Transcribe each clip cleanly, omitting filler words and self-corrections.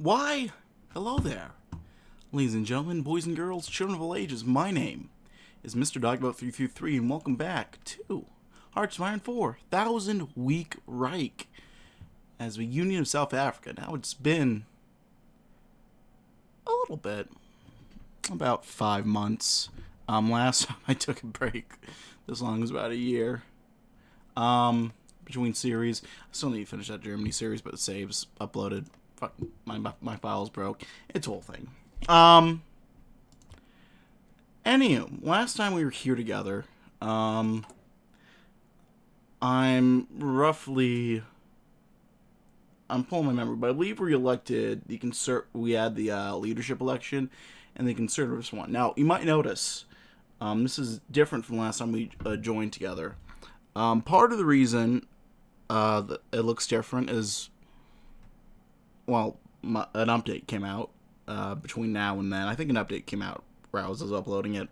Why, hello there. Ladies and gentlemen, boys and girls, children of all ages, my name is Mr. DB333, and welcome back to Hearts of Iron 4, 1,000 Week Reich, as the Union of South Africa. Now it's been a little bit, about 5 months. Last time I took a break, this long was about a year. Between series, I still need to finish that Germany series, but the save's uploaded. Fuck, my files broke. It's a whole thing. Anywho, last time we were here together, I'm pulling my memory, but I believe we elected we had the leadership election, and the Conservatives won. Now, you might notice, this is different from last time we joined together. Part of the reason that it looks different is, well, an update came out between now and then. I think an update came out where I was uploading it,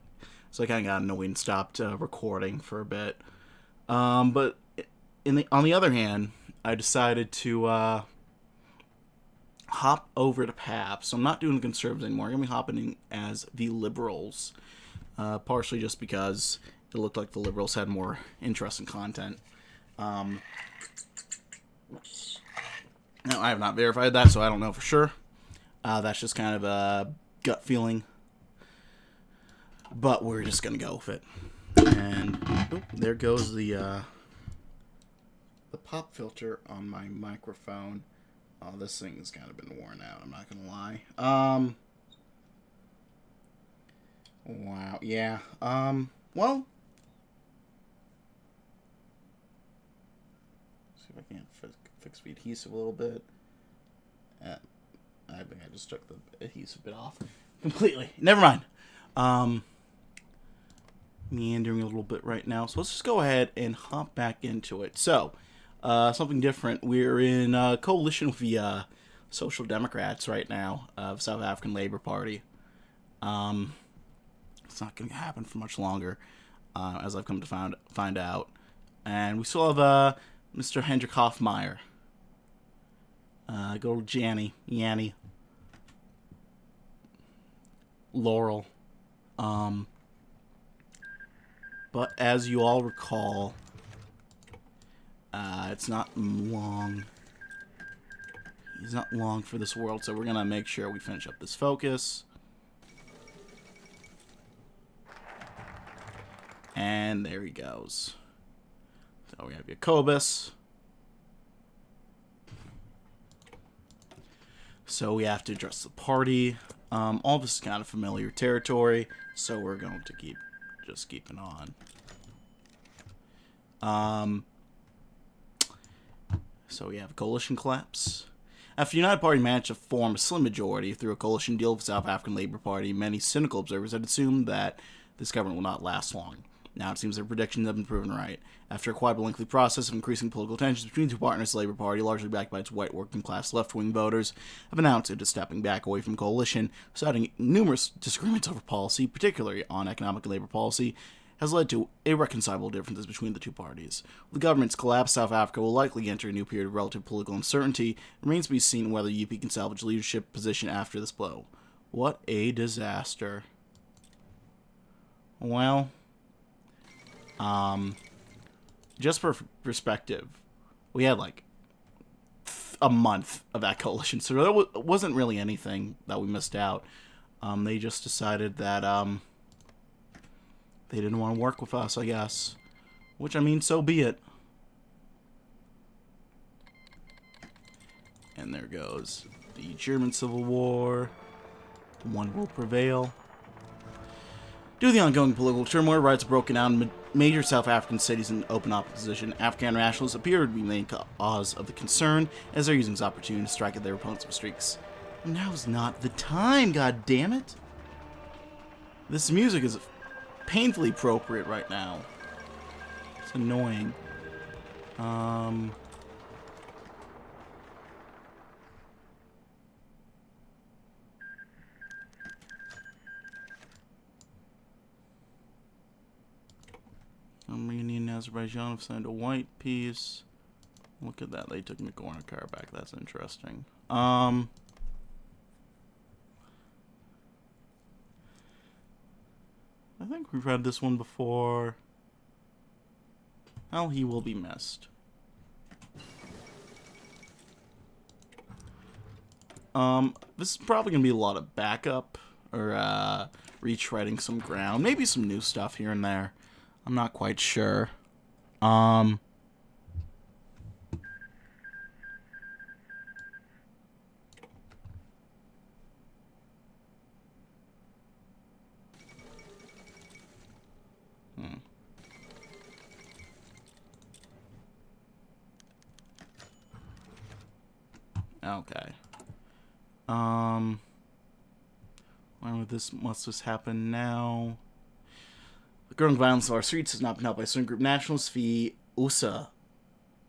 so I kind of got annoyed and stopped recording for a bit. But on the other hand, I decided to hop over to PAP, so I'm not doing the Conservatives anymore. I'm going to be hopping in as the Liberals, partially just because it looked like the Liberals had more interesting content. Now, I have not verified that, so I don't know for sure. That's just kind of a gut feeling. But we're just going to go with it. And there goes the pop filter on my microphone. Oh, this thing's kind of been worn out, I'm not going to lie. Wow, yeah. Well, see if I can't fix the adhesive a little bit. I think I just took the adhesive bit off completely. Never mind. Meandering a little bit right now. So let's just go ahead and hop back into it. So, something different. We're in coalition with the Social Democrats right now of South African Labour Party. It's not going to happen for much longer, as I've come to find out. And we still have Mr. Hendrik Hofmeyer. Go to Yanni. Laurel. But as you all recall, it's not long. He's not long for this world, so we're going to make sure we finish up this focus. And there he goes. So we have Jacobus. So we have to address the party. All this is kind of familiar territory, so we're going to keep keeping on. So we have a coalition collapse. After United Party managed to form a slim majority through a coalition deal with the South African Labour Party, many cynical observers had assumed that this government will not last long. Now it seems their predictions have been proven right. After quite a lengthy process of increasing political tensions between the two partners, the Labour Party, largely backed by its white working-class left-wing voters, have announced it is stepping back away from coalition, citing numerous disagreements over policy, particularly on economic and labour policy, has led to irreconcilable differences between the two parties. With the government's collapse, South Africa will likely enter a new period of relative political uncertainty. It remains to be seen whether UP can salvage leadership position after this blow. What a disaster. Well, just for perspective, we had like a month of that coalition, so there wasn't really anything that we missed out. They just decided that they didn't want to work with us, I guess. Which, I mean, so be it. And there goes the German Civil War. One will prevail. Due to the ongoing political turmoil, riots have broken out in major South African cities in open opposition. African nationalists appear to be the main cause of the concern, as they're using this opportunity to strike at their opponents with streaks. Now's not the time, god damn it! This music is painfully appropriate right now. It's annoying. Armenia and Azerbaijan have signed a white peace. Look at that. They took Nagorno-Karabakh. That's interesting. I think we've read this one before. Well, he will be missed. This is probably going to be a lot of backup, or, retreading some ground. Maybe some new stuff here and there. I'm not quite sure. Okay. When must this happen now? The growing violence of our streets has not been helped by a certain group nationalists v. USA,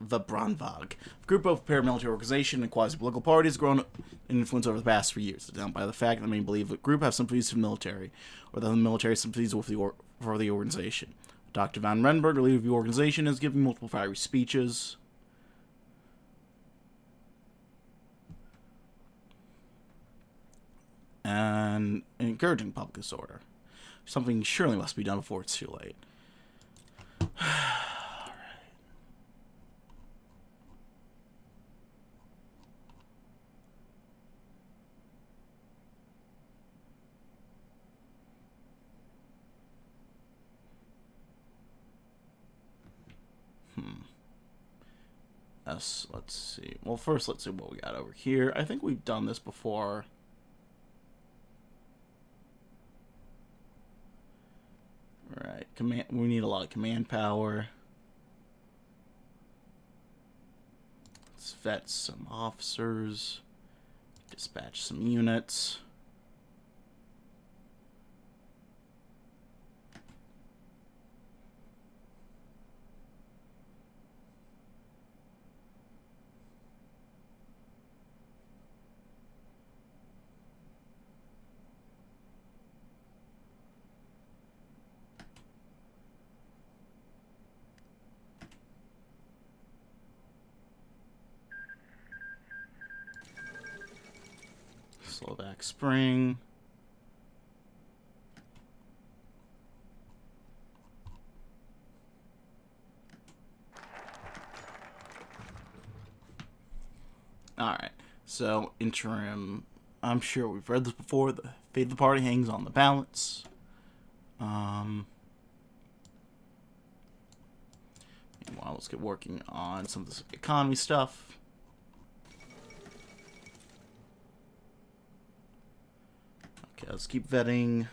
the Brandwag. A group of paramilitary organization and quasi-political parties has grown in influence over the past 3 years, down by the fact that they may believe the group have sympathies for the military, or that the military has sympathies with for the organization. Dr. Van Renberg, the leader of the organization, has given multiple fiery speeches. And encouraging public disorder. Something surely must be done before it's too late. Yes, let's see. Well, first, let's see what we got over here. I think we've done this before. Right, we need a lot of command power. Let's vet some officers. Dispatch some units. Slovak Spring. Alright, so interim. I'm sure we've read this before. The fate of the party hangs on the balance. Meanwhile, let's get working on some of this economy stuff. Okay, let's keep vetting.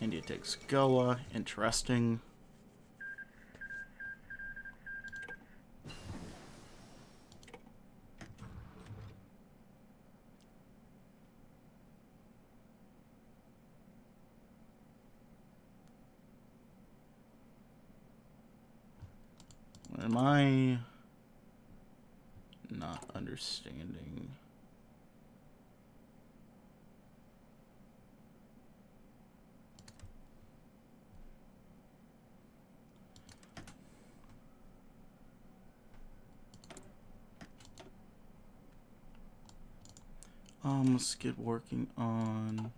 India takes Goa. Interesting. Am I not understanding? Let's get working on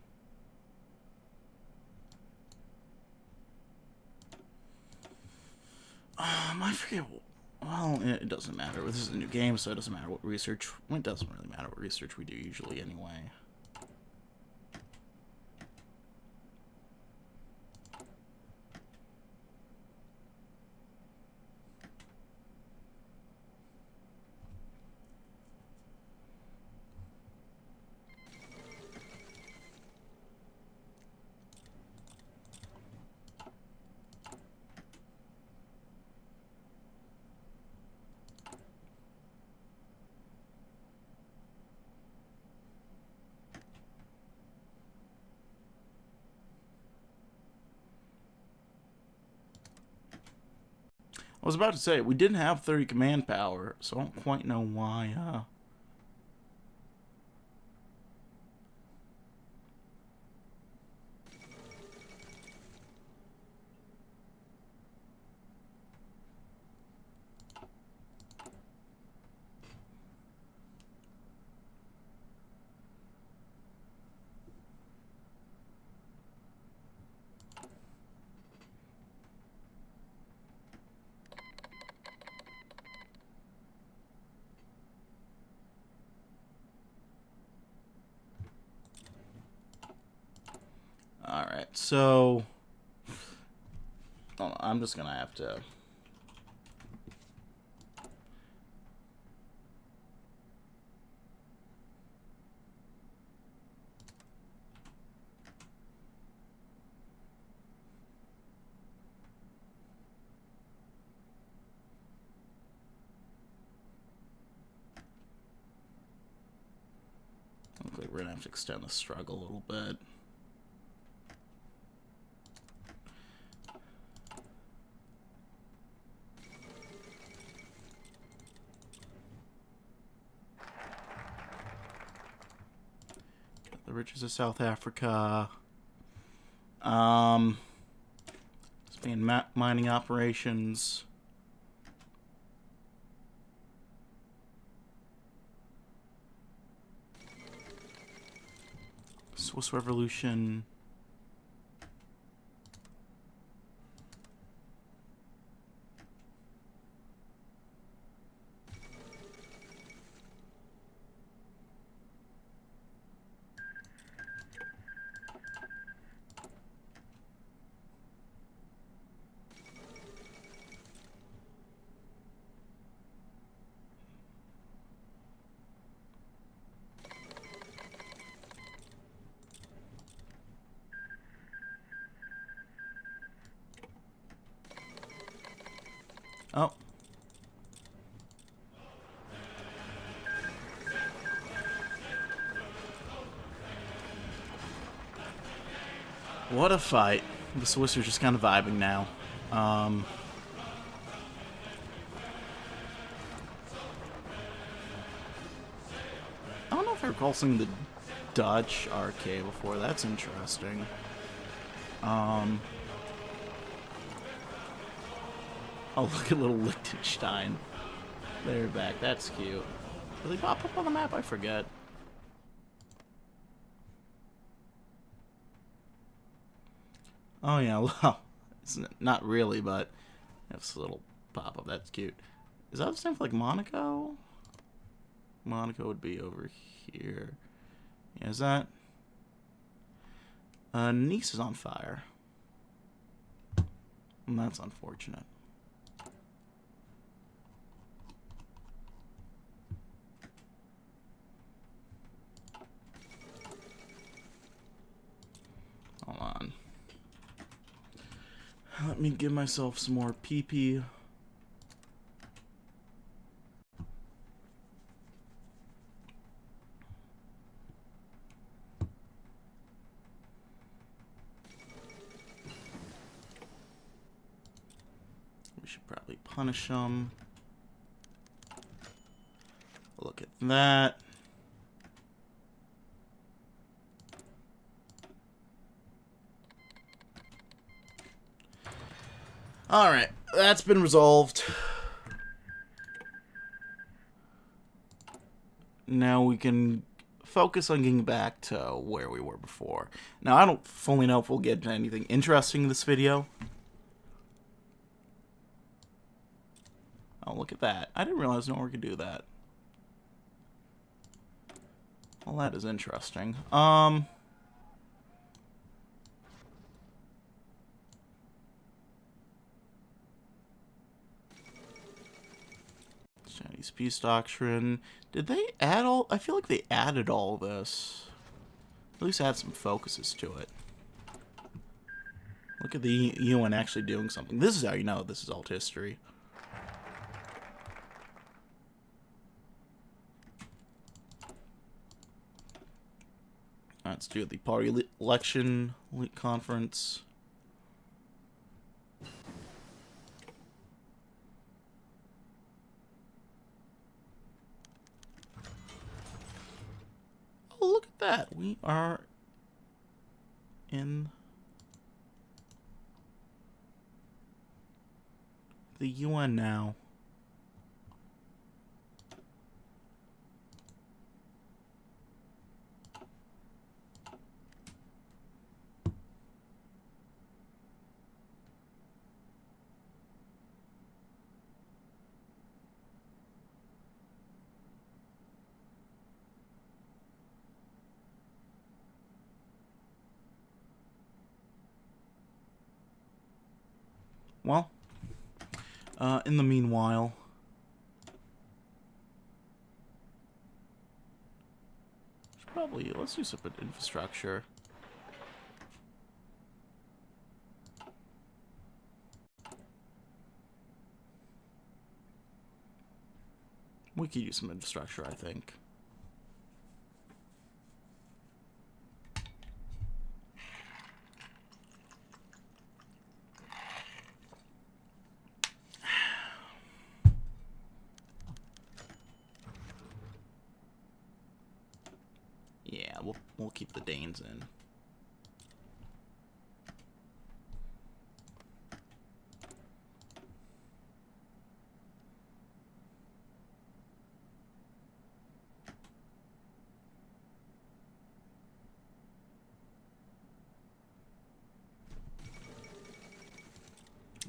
I forget. Well, it doesn't matter. This is a new game, so it doesn't matter what research. It doesn't really matter what research we do usually, anyway. I was about to say, we didn't have 30 command power, so I don't quite know why, Alright, so... hold on, I'm just gonna have to... Looks like we're gonna have to extend the struggle a little bit. The riches of South Africa. Spain mining operations. Swiss Revolution. Oh. What a fight. The Swiss are just kind of vibing now. I don't know if I recall seeing the Dutch RK before. That's interesting. Oh, look at little Liechtenstein. They're back. That's cute. Do they pop up on the map? I forget. Oh, yeah. Well, it's not really, but it's a little pop-up. That's cute. Is that the same for, like, Monaco? Monaco would be over here. Yeah, is that... Nice is on fire. And that's unfortunate. Hold on. Let me give myself some more PP. We should probably punish them. Look at that. Alright, that's been resolved. Now we can focus on getting back to where we were before. Now, I don't fully know if we'll get to anything interesting in this video. Oh, look at that. I didn't realize nowhere could do that. Well, that is interesting. Chinese peace doctrine. Did they add all... I feel like they added all this. At least add some focuses to it. Look at the UN actually doing something. This is how you know this is alt history. Let's do the party election conference. Oh, look at that. We are in the UN now. Well, in the meanwhile, probably let's do some infrastructure. We could use some infrastructure, I think. Yeah, we'll keep the Danes in.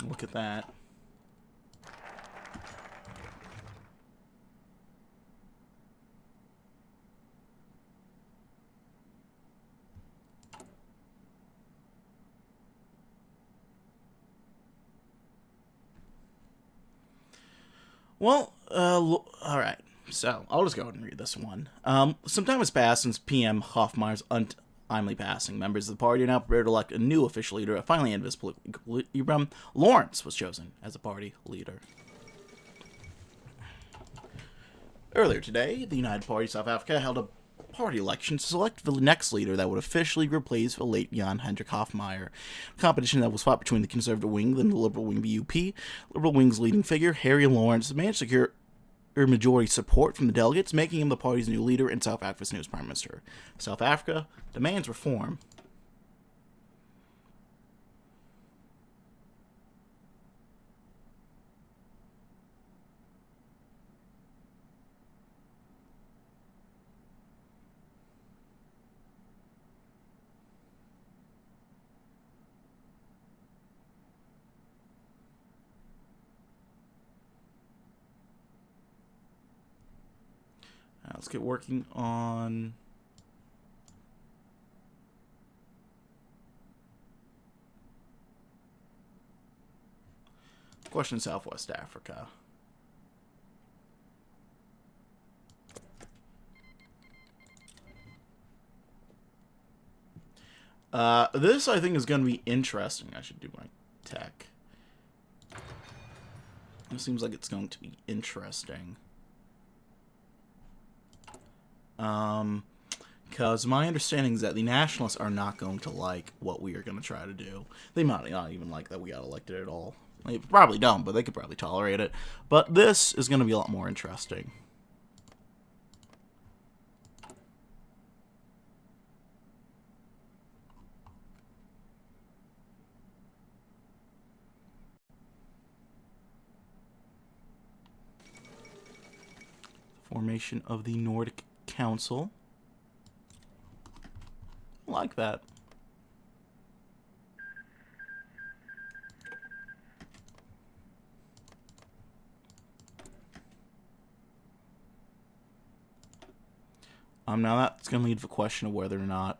Look at that. Well, all right. So, I'll just go ahead and read this one. Some time has passed since PM Hofmeier's untimely passing. Members of the party are now prepared to elect a new official leader. Finally, end of this political equilibrium, Lawrence was chosen as the party leader. Earlier today, the United Party of South Africa held a party election to select the next leader that would officially replace the late Jan Hendrik Hofmeier. A competition that was fought between the conservative wing and the liberal wing, the UP. Liberal wing's leading figure, Harry Lawrence, managed to secure majority support from the delegates, making him the party's new leader and South Africa's newest prime minister. South Africa demands reform. Let's get working on question Southwest Africa. This I think is going to be interesting. I should do my tech. It seems like it's going to be interesting. Because my understanding is that the nationalists are not going to like what we are going to try to do. They might not even like that we got elected at all. They probably don't, but they could probably tolerate it. But this is going to be a lot more interesting. Formation of the Nordic Council. I like that. Now that's going to lead to the question of whether or not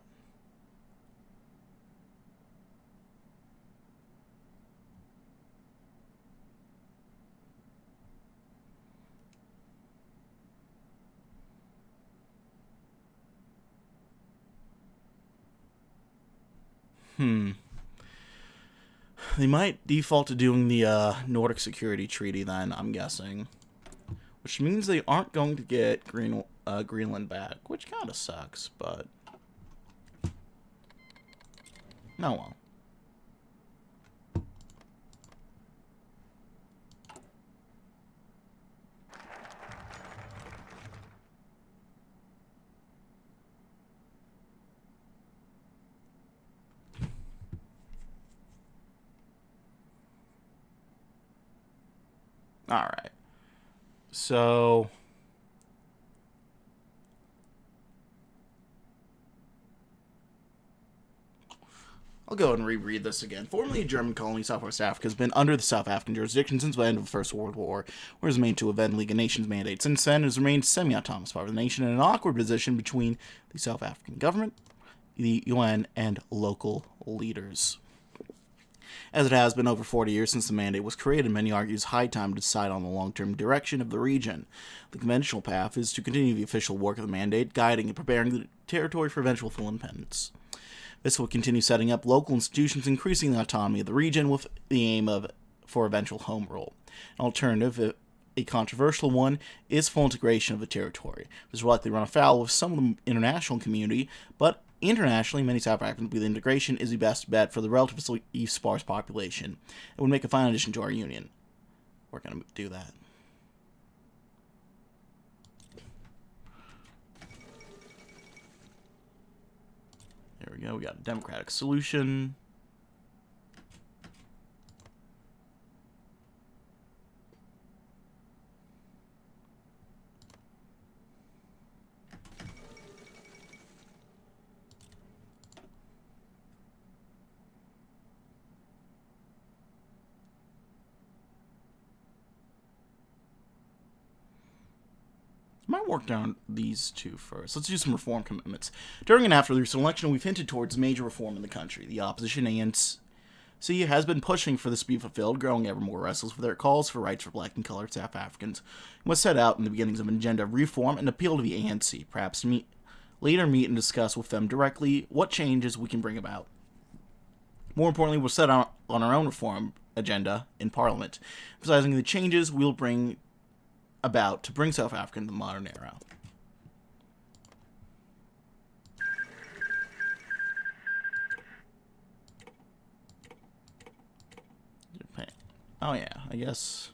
they might default to doing the Nordic Security Treaty then, I'm guessing. Which means they aren't going to get Greenland back, which kind of sucks, but no, well. Alright. So I'll go ahead and reread this again. Formerly a German colony, Southwest Africa has been under the South African jurisdiction since the end of the First World War, where it has remained to event League of Nations mandate. Since then, it has remained semi-autonomous part of the nation in an awkward position between the South African government, the UN, and local leaders. As it has been over 40 years since the mandate was created, many argue it's high time to decide on the long-term direction of the region. The conventional path is to continue the official work of the mandate, guiding and preparing the territory for eventual full independence. This will continue setting up local institutions, increasing the autonomy of the region with the aim for eventual home rule. An alternative, a controversial one, is full integration of the territory. This will likely run afoul with some of the international community, but internationally, many South Africans believe integration is the best bet for the relatively sparse population. It would make a fine addition to our union. We're going to do that. There we go. We got a democratic solution. Might work down these two first. Let's do some reform commitments. During and after the recent election, we've hinted towards major reform in the country. The opposition ANC has been pushing for this to be fulfilled, growing ever more restless with their calls for rights for black and colored South Africans. It was set out in the beginnings of an agenda of reform and appeal to the ANC, perhaps later meet and discuss with them directly what changes we can bring about. More importantly, we'll set out on our own reform agenda in Parliament, emphasizing the changes we'll bring about to bring South Africa into the modern era. Japan. Oh yeah, I guess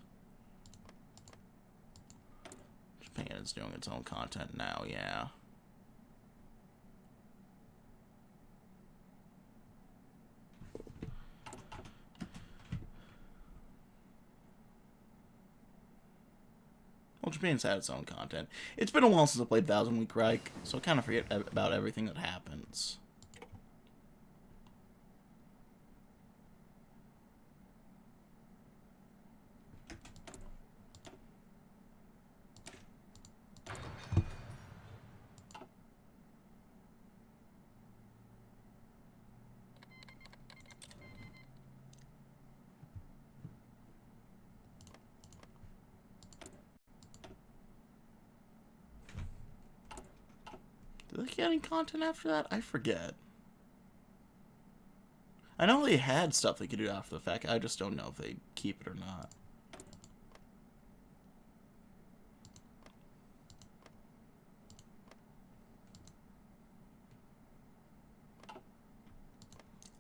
Japan is doing its own content now, yeah. Well, Japan's had its own content. It's been a while since I played Thousand Week Reich, so I kind of forget about everything that happens. Did they get any content after that? I forget. I know they had stuff they could do after the fact. I just don't know if they keep it or not.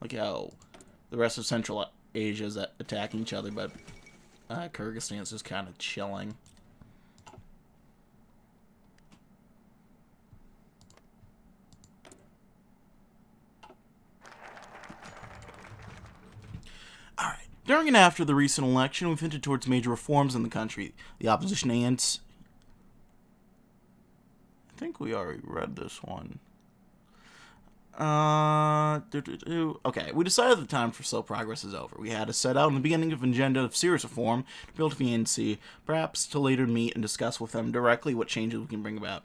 Like how the rest of Central Asia is attacking each other, but Kyrgyzstan is just kind of chilling. During and after the recent election, we've hinted towards major reforms in the country. The opposition ANC... I think we already read this one. Okay, we decided the time for slow progress is over. We had to set out in the beginning of an agenda of serious reform to build the ANC, perhaps to later meet and discuss with them directly what changes we can bring about.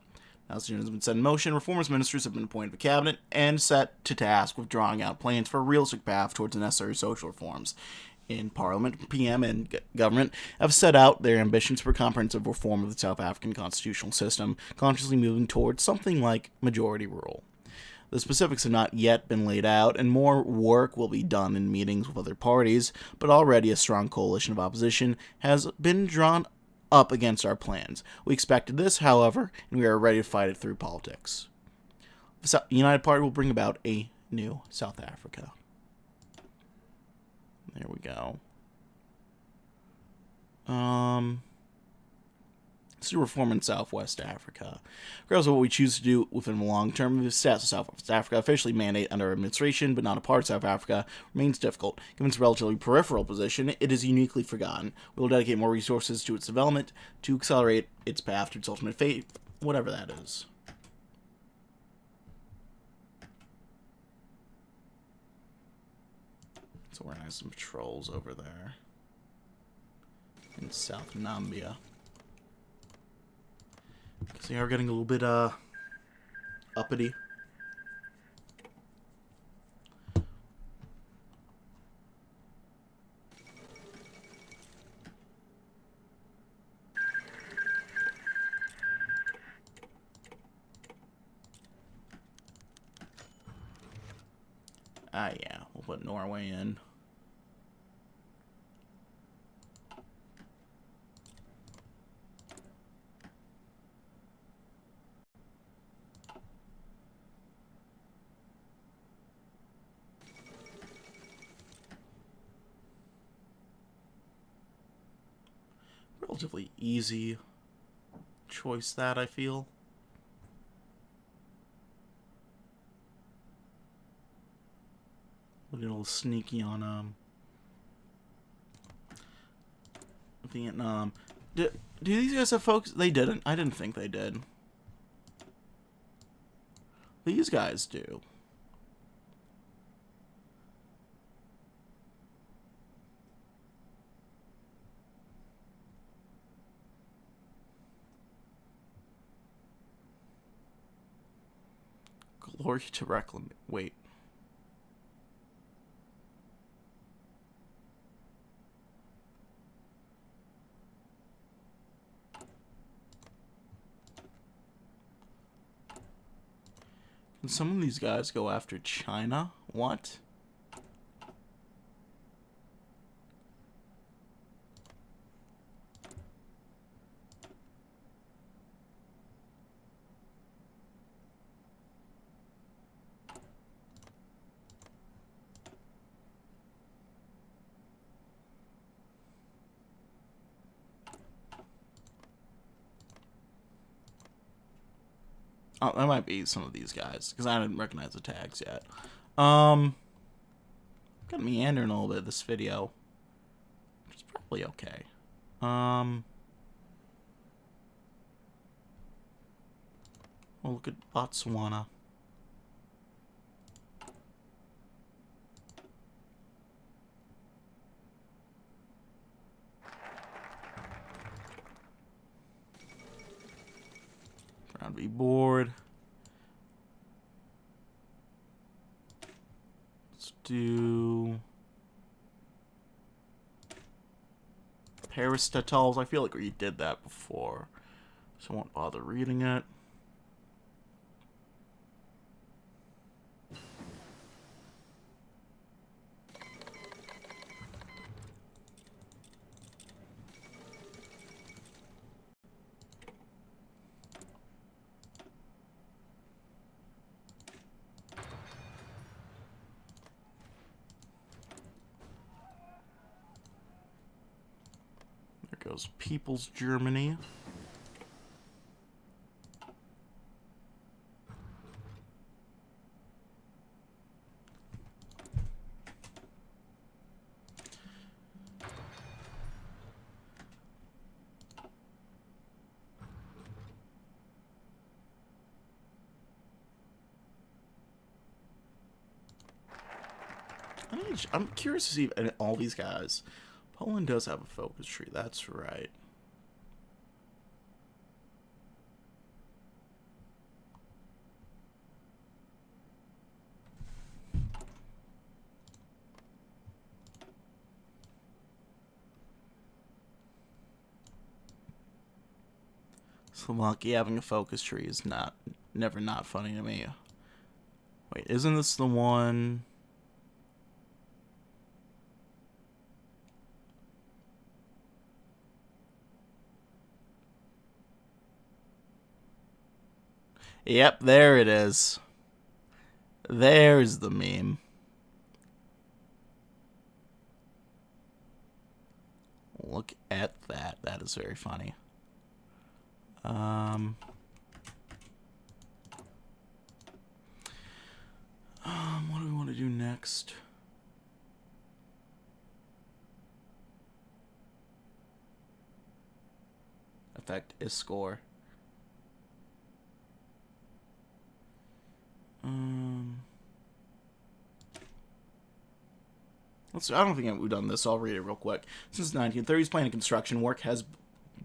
Now the agenda has been set in motion, reformers ministers have been appointed to the cabinet, and set to task with drawing out plans for a realistic path towards the necessary social reforms. In Parliament, PM and government have set out their ambitions for comprehensive reform of the South African constitutional system, consciously moving towards something like majority rule. The specifics have not yet been laid out, and more work will be done in meetings with other parties, but already a strong coalition of opposition has been drawn up against our plans. We expected this, however, and we are ready to fight it through politics. The United Party will bring about a new South Africa. There we go. Let's do reform in Southwest Africa. Regardless of what we choose to do within the long term, the status of Southwest Africa, officially mandate under administration, but not a part of South Africa, remains difficult. Given its relatively peripheral position, it is uniquely forgotten. We will dedicate more resources to its development to accelerate its path to its ultimate fate, whatever that is. So we're gonna have some patrols over there in South Nambia. Because they are getting a little bit uppity. Yeah, we'll put Norway in. Relatively easy choice, that, I feel. A little sneaky on Vietnam. Do these guys have folks? They didn't. I didn't think they did. These guys do. Glory to reclaim. Wait. Can some of these guys go after China? What? Oh, that might be some of these guys, because I didn't recognize the tags yet. Got meandering a little bit this video, which is probably okay. Well, look at Botswana. I'd be bored. Let's do Parastatols. I feel like we did that before, so I won't bother reading it. There goes People's Germany. I'm curious to see if all these guys. Poland does have a focus tree, that's right. Slovakia having a focus tree is never not funny to me. Wait, isn't this the one? Yep, there it is. There's the meme. Look at that. That is very funny. What do we want to do next? Affect is score. I don't think we've done this, so I'll read it real quick. Since the 1930s, planning construction work has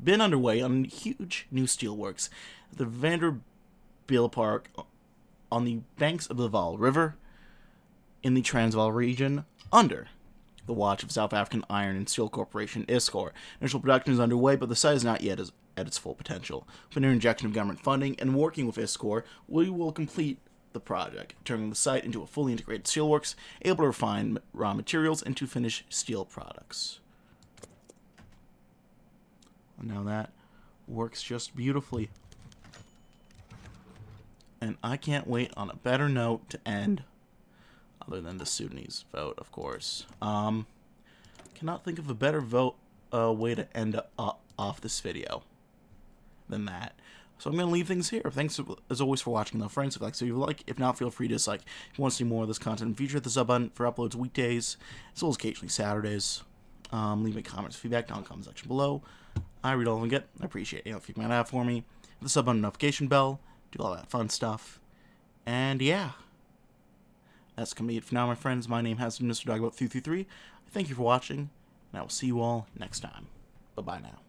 been underway on huge new steelworks at the Vanderbilt Park on the banks of the Vaal River in the Transvaal region under the watch of South African Iron and Steel Corporation, ISCOR. Initial production is underway, but the site is not yet at its full potential. With an injection of government funding and working with ISCOR, we will complete the project, turning the site into a fully integrated steelworks, able to refine raw materials into finished steel products. And now that works just beautifully. And I can't wait on a better note to end, other than the Sudanese vote, of course. Cannot think of a better way to end off this video than that. So I'm going to leave things here. Thanks, as always, for watching, though, friends. If you like, if not, feel free to dislike. If you want to see more of this content in the future, hit the sub button for uploads weekdays, as well as occasionally Saturdays. Leave me comments, feedback down in the comment section below. I read all of them get. I appreciate any feedback you might have for me. Hit the sub button, notification bell, do all that fun stuff. And yeah, that's going to be it for now, my friends. My name has been Mr. Dog about 333. Thank you for watching, and I will see you all next time. Bye-bye now.